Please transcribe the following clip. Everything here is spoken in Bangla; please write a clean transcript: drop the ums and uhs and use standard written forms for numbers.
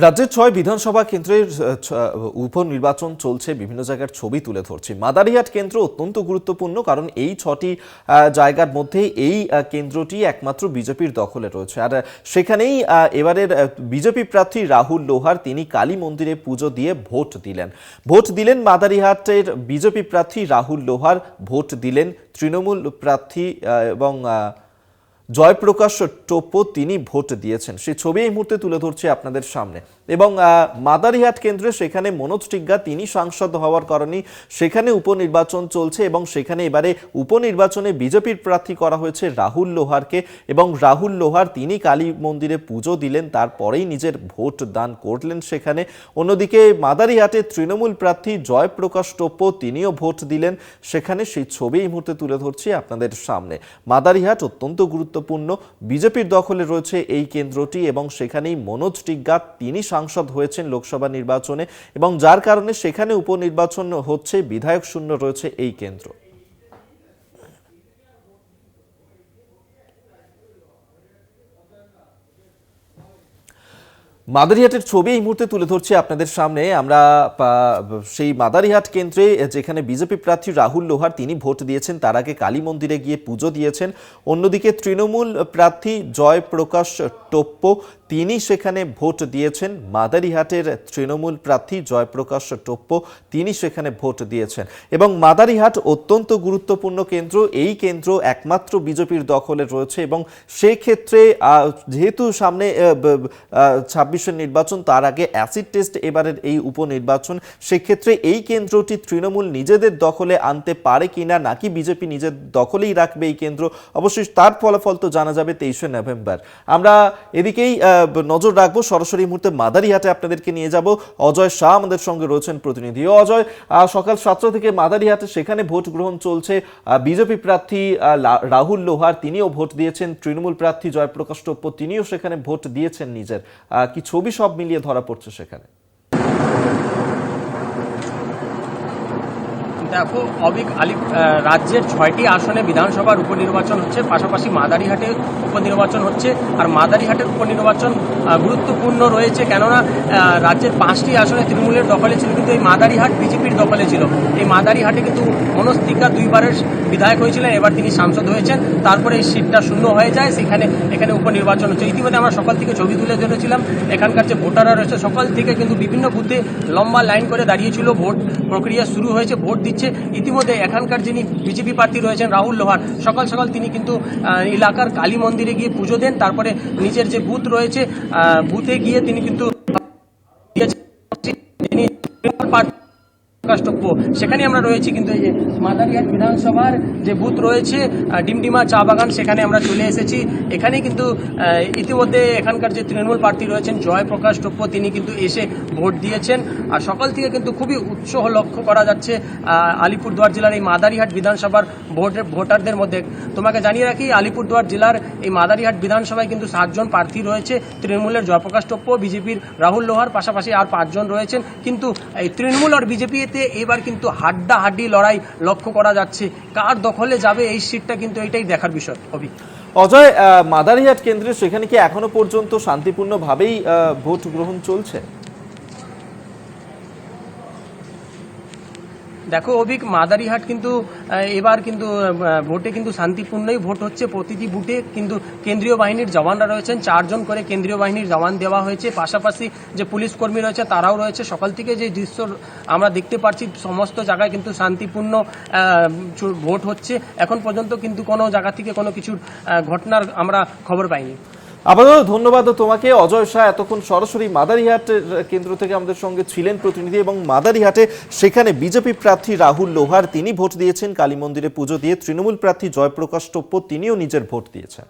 রাজ্যের ৬ বিধানসভা কেন্দ্রের উপনির্বাচন চলছে। বিভিন্ন জায়গার ছবি তুলে ধরছি। মাদারিহাট কেন্দ্র অত্যন্ত গুরুত্বপূর্ণ, কারণ এই ৬টি জায়গার মধ্যে এই কেন্দ্রটি একমাত্র বিজেপির দখলে রয়েছে। আর সেখানেই এবারের বিজেপি প্রার্থী রাহুল লোহার তিনি কালী মন্দিরে পুজো দিয়ে ভোট দিলেন মাদারিহাটের বিজেপি প্রার্থী রাহুল লোহার। ভোট দিলেন তৃণমূল প্রার্থী এবং জয়প্রকাশ টোপ্পো, তিনি ভোট দিয়েছেন। সেই ছবি এই মুহূর্তে তুলে ধরছি আপনাদের সামনে। এবং মাদারিহাট কেন্দ্রে সেখানে মনোজ টিগ্গা তিনি সাংসদ হওয়ার কারণে সেখানে উপনির্বাচন চলছে এবং সেখানে এবারে উপনির্বাচনে বিজেপির প্রার্থী করা হয়েছে রাহুল লোহারকে। এবং রাহুল লোহার তিনি কালী মন্দিরে পুজো দিলেন, তারপরেই নিজের ভোট দান করলেন সেখানে। অন্যদিকে মাদারিহাটে তৃণমূল প্রার্থী জয়প্রকাশ টোপ্পো তিনিও ভোট দিলেন সেখানে। সেই ছবি এই মুহূর্তে তুলে ধরছি আপনাদের সামনে। মাদারিহাট অত্যন্ত গুরুত্বপূর্ণ, বিজেপির দখলে রয়েছে এই কেন্দ্রটি এবং সেখানেই মনোজ টিগ্গা তিনি সাংসদ হয়েছেন লোকসভা নির্বাচনে এবং যার কারণে সেখানে উপনির্বাচন হচ্ছে। বিধায়ক শূন্য রয়েছে এই কেন্দ্র। মাদারিহাটের ছবি এই মুহূর্তে তুলে ধরছি আপনাদের সামনে। আমরা সেই মাদারিহাট কেন্দ্রে যেখানে বিজেপি প্রার্থী রাহুল লোহার তিনি ভোট দিয়েছেন, তার আগে কালী মন্দিরে গিয়ে পুজো দিয়েছেন। অন্যদিকে তৃণমূল প্রার্থী জয়প্রকাশ টোপ্পো তিনি সেখানে ভোট দিয়েছেন। মাদারিহাটের তৃণমূল প্রার্থী জয়প্রকাশ টোপ্পো তিনি সেখানে ভোট দিয়েছেন। এবং মাদারিহাট অত্যন্ত গুরুত্বপূর্ণ কেন্দ্র, এই কেন্দ্র একমাত্র বিজেপির দখলে রয়েছে এবং সেক্ষেত্রে যেহেতু সামনে ২৬-এর নির্বাচন, তার আগে অ্যাসিড টেস্ট এবারের এই উপনির্বাচন, সেক্ষেত্রে এই কেন্দ্রটি তৃণমূল নিজেদের দখলে আনতে পারে কিনা, নাকি বিজেপি নিজের দখলেই রাখবে এই কেন্দ্র, অবশ্যই তার ফলাফল তো জানা যাবে ২৩শে নভেম্বর। আমরা এদিকেই নজর রাখবো। সরাসরি মুহূর্তে মাদারিহাটে আপনাদেরকে নিয়ে যাব। অজয় শাহ আমাদের সঙ্গে রয়েছেন প্রতিনিধি। অজয়, সকাল ৭টা থেকে মাদারিহাটে সেখানে ভোট গ্রহণ চলছে। বিজেপি প্রার্থী রাহুল লোহার তিনিও ভোট দিয়েছেন, তৃণমূল প্রার্থী জয়প্রকাশ টোপ্পো তিনিও সেখানে ভোট দিয়েছেন নিজের। কি ছবি সব মিলিয়ে ধরা পড়ছে সেখানে? দেখো অবিক, রাজ্যের ৬টি আসনে বিধানসভার উপনির্বাচন হচ্ছে, পাশাপাশি মাদারিহাটে উপনির্বাচন হচ্ছে। আর মাদারিহাটের উপনির্বাচন গুরুত্বপূর্ণ রয়েছে, কেননা রাজ্যের ৫টি আসনে তৃণমূলের দখলে ছিল, কিন্তু এই মাদারিহাট বিজেপির দখলে ছিল। এই মাদারিহাটে কিন্তু মনোজ টিগ্গা ২বারের বিধায়ক হয়েছিলেন, এবার তিনি সাংসদ হয়েছেন। তারপরে এই সিটটা শূন্য হয়ে যায়, এখানে উপনির্বাচন হচ্ছে। ইতিমধ্যে আমরা সকাল থেকে ছবি তুলে ধরেছিলাম। এখানকার যে ভোটাররা রয়েছে সকাল থেকে কিন্তু বিভিন্ন বুথে লম্বা লাইন করে দাঁড়িয়েছিল। ভোট প্রক্রিয়া শুরু হয়েছে, ভোট দিচ্ছে। ইতিমধ্যে এখানকার যিনি বিজেপি প্রার্থী রয়েছেন রাহুল লোহার, সকাল সকাল তিনি কিন্তু এলাকার কালী মন্দিরে গিয়ে পুজো দেন। তারপরে নিজের যে বুথ রয়েছে বুথে গিয়ে তিনি কিন্তু সেখানে আমরা রয়েছি। কিন্তু এই যে মাদারিহাট বিধানসভার যে বুথ রয়েছে ডিমডিমা চা বাগান, সেখানে আমরা চলে এসেছি। এখানে কিন্তু ইতিমধ্যে এখানকার যে তৃণমূল প্রার্থী রয়েছেন জয়প্রকাশ টোপ্পো তিনি কিন্তু এসে ভোট দিয়েছেন। আর সকাল থেকে কিন্তু খুবই উৎসাহ লক্ষ্য করা যাচ্ছে আলিপুরদুয়ার জেলার এই মাদারিহাট বিধানসভার ভোটারদের মধ্যে। তোমাকে জানিয়ে রাখি, আলিপুরদুয়ার জেলার এই মাদারিহাট বিধানসভায় কিন্তু 7 জন প্রার্থী রয়েছে। তৃণমূলের জয়প্রকাশ টোপ্পো, বিজেপির রাহুল লোহার, পাশাপাশি আর 5 জন রয়েছেন। কিন্তু এই তৃণমূল আর বিজেপিতে এবার কিন্তু হাড্ডাহাড্ডি লড়াই লক্ষ্য করা যাচ্ছে। কার দখলে যাবে এই সিটটা কিন্তু এইটাই দেখার বিষয়। অজয়, মাদারিহাট কেন্দ্রে সেখানে কি এখনো পর্যন্ত শান্তিপূর্ণভাবেই ভোট গ্রহণ চলছে? দেখো অভিক, মাদারিহাট কিন্তু এবার কিন্তু ভোটে কিন্তু শান্তিপূর্ণই ভোট হচ্ছে। প্রতিটি বুথে কিন্তু কেন্দ্রীয় বাহিনীর জওয়ানরা রয়েছেন, 4 জন করে কেন্দ্রীয় বাহিনীর জওয়ান দেওয়া হয়েছে। পাশাপাশি যে পুলিশ কর্মী রয়েছে তারাও রয়েছে। সকাল থেকে যে দৃশ্য আমরা দেখতে পাচ্ছি, সমস্ত জায়গায় কিন্তু শান্তিপূর্ণ ভোট হচ্ছে। এখন পর্যন্ত কিন্তু কোনো জায়গা থেকে কোনো কিছুর ঘটনার আমরা খবর পাইনি। আপাতত ধন্যবাদ তোমাকে। অজয় শাহ এতক্ষণ সরাসরি মাদারিহাট কেন্দ্র থেকে আমাদের সঙ্গে ছিলেন প্রতিনিধি। এবং মাদারিহাটে সেখানে বিজেপি প্রার্থী রাহুল লোহার তিনি ভোট দিয়েছেন কালী মন্দিরে পুজো দিয়ে। তৃণমূল প্রার্থী জয়প্রকাশ টোপ্পো তিনিও নিজের ভোট দিয়েছেন।